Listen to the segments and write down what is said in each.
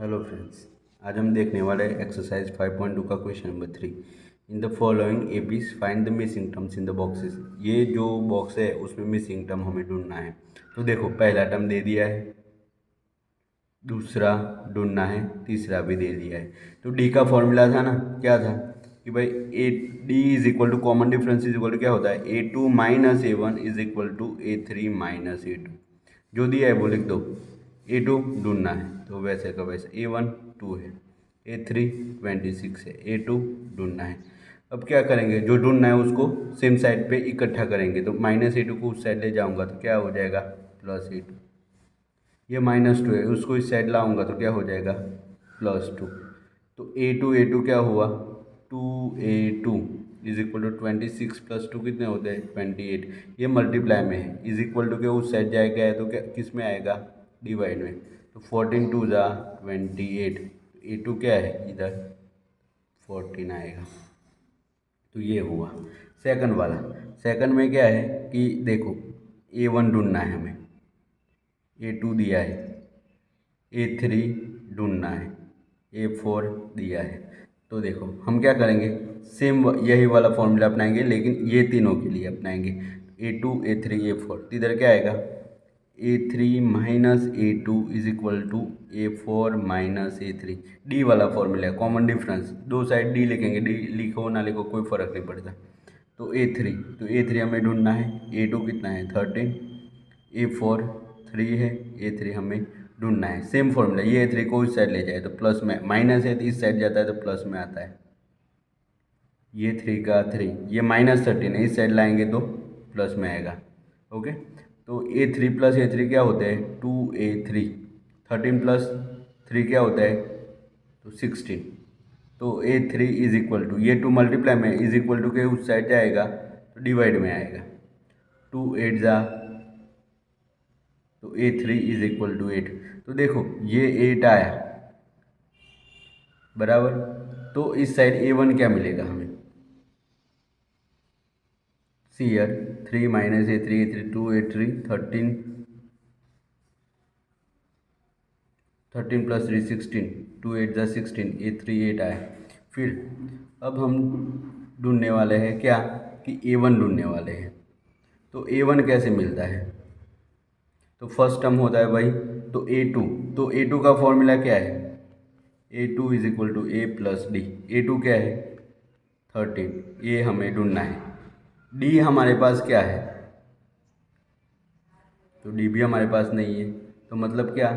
Hello friends, आज हम देखने वाले हैं एक्सरसाइज 5.2 का question number 3। In the following APs find the missing terms in the boxes. ये जो बॉक्स है उसमें मिसिंग टर्म हमें ढूंढना है। तो देखो, पहला टर्म दे दिया है, दूसरा ढूंढना है, तीसरा भी दे दिया है। तो डी का फॉर्मूला था ना, क्या था कि भाई A D is equal to common difference is equal to क्या होता है, A2 minus A1 is equal to A3 minus A2। जो दिया है वो लिख दो। A2 ढूंढना है तो वैसे का वैसे, A1 2 है, A3 26 है, A2 ढूंढना है। अब क्या करेंगे, जो ढूंढना है उसको सेम साइड पे इकट्ठा करेंगे। तो माइनस A2 को उस साइड ले जाऊंगा तो क्या हो जाएगा, प्लस A2। ये -2 है, उसको इस साइड लाऊंगा तो क्या हो जाएगा, +2। तो A2 क्या हुआ, 2A2 इज इक्वल टू 26 + 2 कितने होते हैं, 28। ये मल्टीप्लाई में है, इज इक्वल टू के उस साइड जाएगा है तो क्या किस में आएगा, डिवाइड में। तो 14 2 ज़ा 28। A2 क्या है इधर, 14 आएगा। तो ये हुआ सेकंड वाला। सेकंड में क्या है कि देखो, A1 ढूंढना है हमें, A2 दिया है, A3 ढूंढना है, A4 दिया है। तो देखो हम क्या करेंगे, सेम यही वाला फॉर्मूला अपनाएंगे, लेकिन ये तीनों के लिए अपनाएंगे। A2 A3 A4, तो इधर क्या आएगा, A3 minus A2 is equal to A4 minus A3। D वाला फॉर्मूला है, कॉमन डिफरेंस, दो साइड डी लिखेंगे, डी लिखो ना लिखो कोई फ़र्क नहीं पड़ता। तो A3 हमें ढूंढना है, A2 कितना है 13, A4 3 है, A3 हमें ढूंढना है। सेम फॉर्मूला, ये A3 को इस साइड ले जाए तो प्लस में, माइनस है तो इस साइड जाता है तो प्लस में आता है। ये 3 का 3, ये -13 है, इस साइड लाएंगे तो प्लस में आएगा। ओके, तो A3 + A3 क्या होता है, 2A3। 13 + 3 क्या होता है, तो 16। तो A3 इज इक्वल टू, ये 2 मल्टीप्लाई में इज इक्वल टू के उस साइड जाएगा तो डिवाइड में आएगा। 2 8 ज़ा, तो A3 इज इक्वल टू 8। तो देखो ये 8 आया बराबर। तो इस साइड A1 क्या मिलेगा हमें, सी ईयर 3 माइनस A3 2 A3 13, 13 + 3 16, 2 8 ज़ा 16, A3 8 आया। फिर अब हम ढूंढने वाले हैं क्या, कि A1 ढूंढने वाले हैं। तो A1 कैसे मिलता है, तो फर्स्ट टर्म होता है भाई, तो A2। तो A2 का फॉर्मूला क्या है, A2 is equal to A + D। A2 क्या है 13, ये हमें ढूंढना है। D हमारे पास क्या है, तो D भी हमारे पास नहीं है। तो मतलब क्या,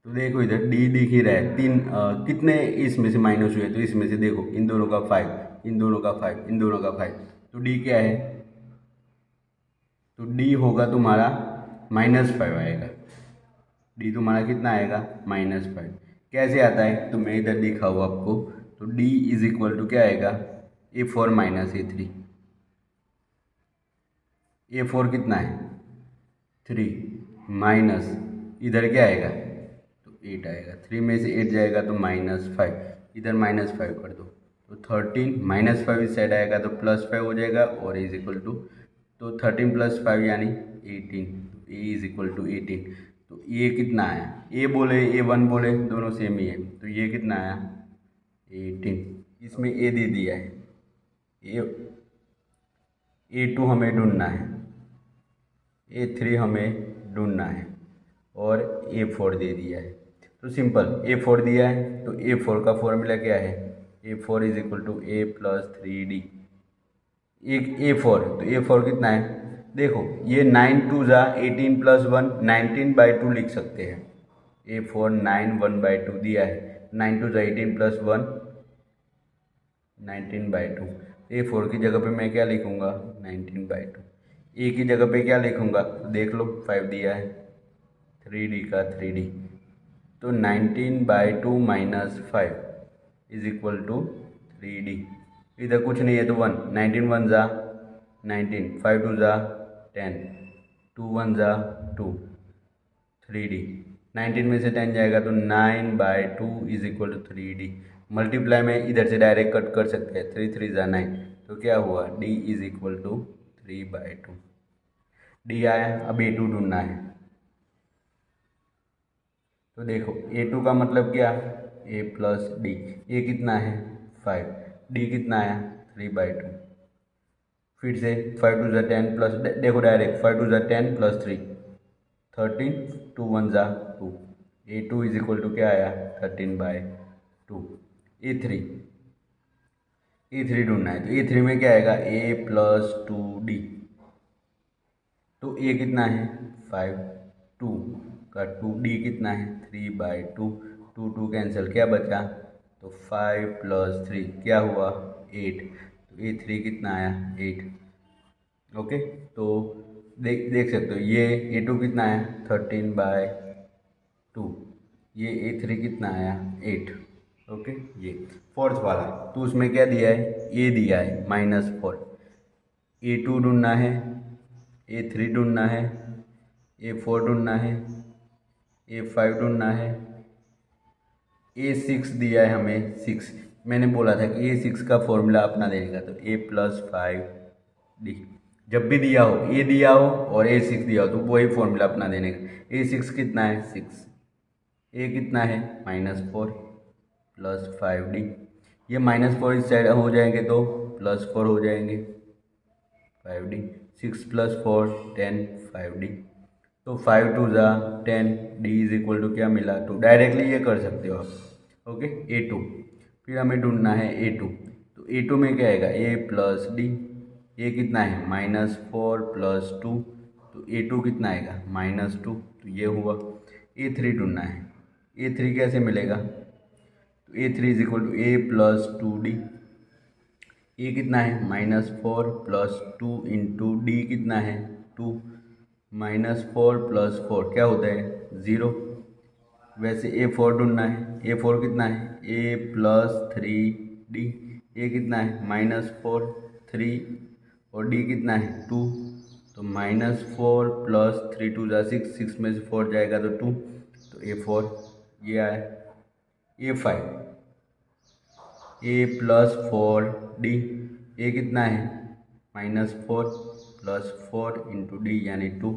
तो देखो इधर D दिख ही रहा है, तीन कितने इसमें से माइनस हुए, तो इसमें से देखो इन दोनों का 5, इन दोनों का 5, इन दोनों का 5। तो D क्या है, तो D होगा तुम्हारा -5 आएगा। D तुम्हारा कितना आएगा, -5। कैसे आता है, तो मैं इधर दिखा हूँ आपको। तो D इज इक्वल टू क्या आएगा, A4 माइनस A3। A4 कितना है 3, माइनस इधर क्या आएगा, तो 8 आएगा। 3 में से 8 जाएगा तो -5, इधर -5 कर दो। तो 13 -5 इस साइड आएगा तो +5 हो जाएगा, और इज इक्वल टू, तो 13 + 5 यानी 18। तो ए इज इक्वल टू 18। तो ये कितना आया, ए बोले A1 बोले दोनों सेम ही है, तो ये कितना आया 18। इसमें ए दे दिया है, ए A2 हमें ढूंढना है, A3 हमें ढूंढना है, और A4 दे दिया है। तो सिंपल, A4 दिया है तो A4 का फॉर्मूला क्या है, A4 is equal to A + 3D। एक A4, तो A4 कितना है, देखो ये 9 2 ज़ा 18 + 1 19/2 लिख सकते हैं। A4 9 1/2 दिया है, 9 2 ज़ा 18 + 1 19/2। A4 की जगह पे मैं क्या लिखूँगा, 19/2। ए की जगह पे क्या लिखूँगा, देख लो 5 दिया है, 3D का 3D। तो 19/2 minus 5 is equal to 3D। इधर कुछ नहीं है तो 1, 19 1 ज़ा 19, 5 2 ज़ा 10, 2 1 ज़ा 2, 3D। 19 में से 10 जाएगा तो 9/2 is equal to 3D। Multiply में इधर से डायरेक्ट कट कर सकते हैं, 3 3 ज़ा 9। तो क्या हुआ, D is equal to 3/2। D आया, अब ए टू ढूंढना है। तो देखो A2 का मतलब क्या, A प्लस डी। ए कितना है 5, डी कितना आया 3/2। फिर से 5 टू ज़ा 10 प्लस, देखो डायरेक्ट 5 टू ज़ा 10 प्लस 3 13, 2 1 ज़ा 2। A2 इज इक्वल टू क्या आया 13/2। ए थ्री ढूंढना है, तो ए थ्री में क्या आएगा A प्लस 2D। तो ए कितना है 5, 2 का 2, डी कितना है 3/2, 2 कैंसिल, क्या बचा, तो 5 प्लस 3 क्या हुआ 8। तो A3 कितना आया 8। ओके, तो देख सकते हो ये A2 कितना आया 13/2, ये A3 कितना आया 8। ओके, ये फोर्थ वाला, तो उसमें क्या दिया है, ए दिया है -4। A2 ढूंढना है, A3 ढूंढना है, A4 ढूंढना है, A5 ढूंढना है, A6 दिया है हमें 6। मैंने बोला था कि A6 का फॉर्मूला अपना देगा, तो A प्लस 5D। जब भी दिया हो, A दिया हो और A6 दिया हो, तो वही फॉर्मूला अपना देने का। A6 कितना है 6, A कितना है -4 प्लस 5D। ये -4 इस साइड हो जाएंगे तो +4 हो जाएंगे 5D। 6 plus 4 10 5D। तो 5 टू ज़ा 10, D इज इक्वल टू क्या मिला, तो डायरेक्टली ये कर सकते हो आप। ओके, A2, फिर हमें ढूंढना है A2। तो A2 में क्या आएगा A प्लस डी। ये कितना है -4 प्लस 2, तो A2 कितना आएगा -2, तो ये हुआ। A3 ढूंढना है, A3 कैसे मिलेगा, तो A3 is equal to A plus 2D। A कितना है -4 प्लस 2 इंटू डी कितना है 2, -4 प्लस 4 क्या होता है 0। वैसे A4 ढूंढना है, A4 कितना है A प्लस 3D। ए कितना है -4 3 और डी कितना है 2, तो -4 प्लस 3 2 ज़ा 6, 6 में से 4 जाएगा तो 2, तो A4 ये आया। A5 A plus 4D। ए कितना है -4 प्लस 4 इंटू डी यानी 2,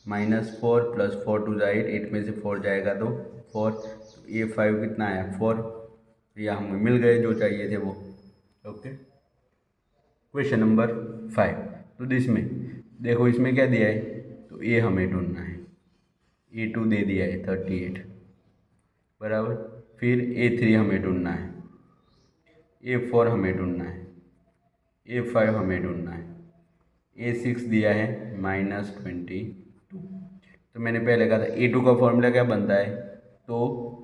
-4 प्लस 4 2 ज़ा 8, 8 में से 4 जाएगा तो 4, तो A5 कितना आया 4। या हमें मिल गए जो चाहिए थे वो। Okay, question number 5। तो इसमें देखो इसमें क्या दिया है, तो ए हमें ढूंढना है। A2 दे दिया है 38 बराबर। फिर A3 हमें ढूंढना है, A4 हमें ढूंढना है, A5 हमें ढूंढना है, A6 दिया है -22। तो मैंने पहले कहा था A2 का फॉर्मूला क्या बनता है, तो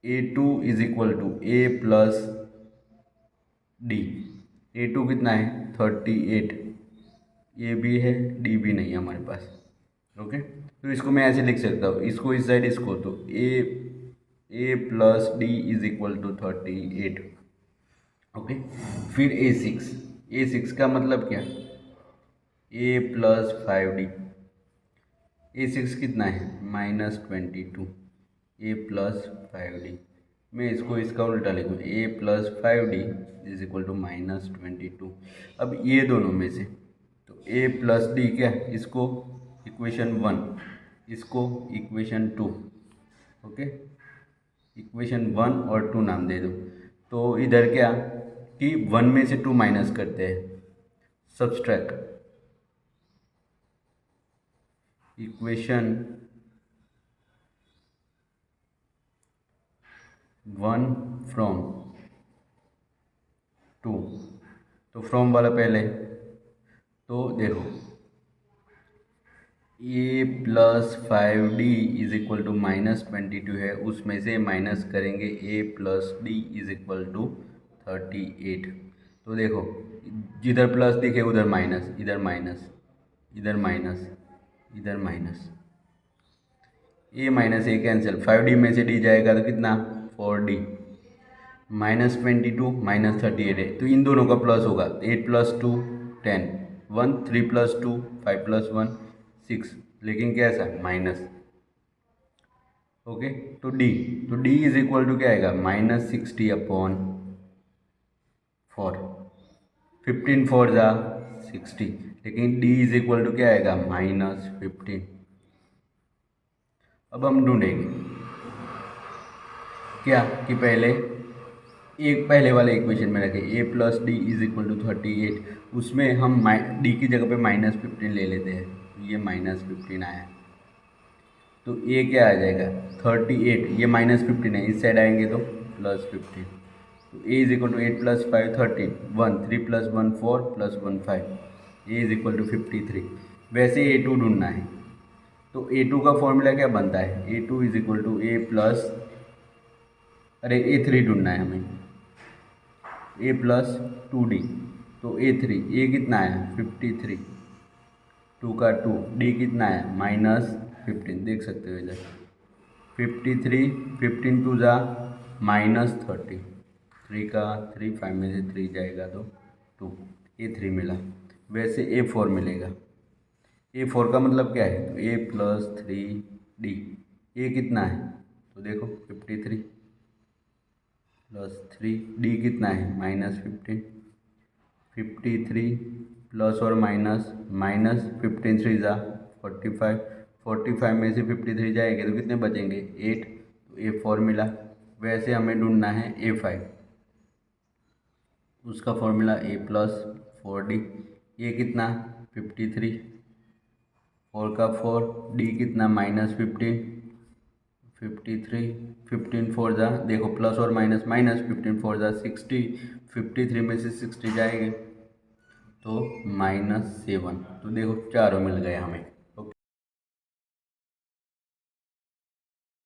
A2 is equal to A plus D. A2 कितना है 38, ए भी है डी भी नहीं है हमारे पास। ओके, तो इसको मैं ऐसे लिख सकता हूँ, इसको इस साइड इसको, तो A plus D is equal to 38। Okay, फिर A6 का मतलब क्या, A प्लस 5D। A6 कितना है -22, A प्लस 5D। मैं इसको इसका उल्टा लिखूँ, A plus 5D is equal to -22। अब ये दोनों में से तो A प्लस डी क्या, इसको इक्वेशन 1, इसको इक्वेशन 2। ओके, इक्वेशन 1 और 2 नाम दे दो। तो इधर क्या कि 1 में से 2 माइनस करते हैं, सब्सट्रैक्ट इक्वेशन 1 फ्रॉम 2। तो फ्रॉम वाला पहले, तो देखो A plus 5D is equal to -22 है, उसमें से माइनस करेंगे A plus D is equal to 38। तो देखो जिधर प्लस दिखे उधर माइनस, इधर माइनस, इधर माइनस, इधर माइनस, ए माइनस ए कैंसिल, 5D में से डी जाएगा तो कितना 4D, -22 -38 है, तो इन दोनों का प्लस होगा, 8 प्लस 2 10, 1 3 प्लस 2 5 प्लस 1 6, लेकिन कैसा माइनस। ओके, तो डी इज इक्वल टू क्या आएगा -60 अपॉन 4, 15 4 ज़ा 60, लेकिन डी इज इक्वल टू क्या आएगा -15। अब हम ढूंढेंगे क्या कि पहले वाले इक्वेशन में रखें a plus D is equal to 38, उसमें हम डी की जगह पे -15 ले लेते हैं, ये -15 आया, तो ये क्या आ जाएगा 38, ये -15 है, इस साइड आएंगे तो +15, तो a is equal to 8 + 5 13, 1 3 + 1 4 + 1 5, a is equal to 53। वैसे a2 ढूंढना है, तो a2 का फॉर्मूला क्या बनता है, a2 is equal to a3 ढूंढना है हमें, a + 2d, तो a3, a कितना है 53, 2 का 2, d कितना है -15, देख सकते हो इधर 53, 15 2 जा -30, 3 का 3, 5 में से 3 जाएगा तो 2, a3 मिला। वैसे a4 मिलेगा, a4 का मतलब क्या है, तो a + 3d, a कितना है तो देखो 53 + 3, d कितना है -15, 53 प्लस और माइनस -15 3 जा 45, 45 में से 53 जाएंगे तो कितने बचेंगे 8, तो a4 मिला। वैसे हमें ढूंढना है a5, उसका फॉर्मूला a + 4d, ये कितना 53, 4 का 4, d कितना -15, 53, 15 4 जा देखो प्लस और माइनस -15 4 जा 60, 53 में से 60 जाएंगे तो -7, तो देखो चारों मिल गए हमें।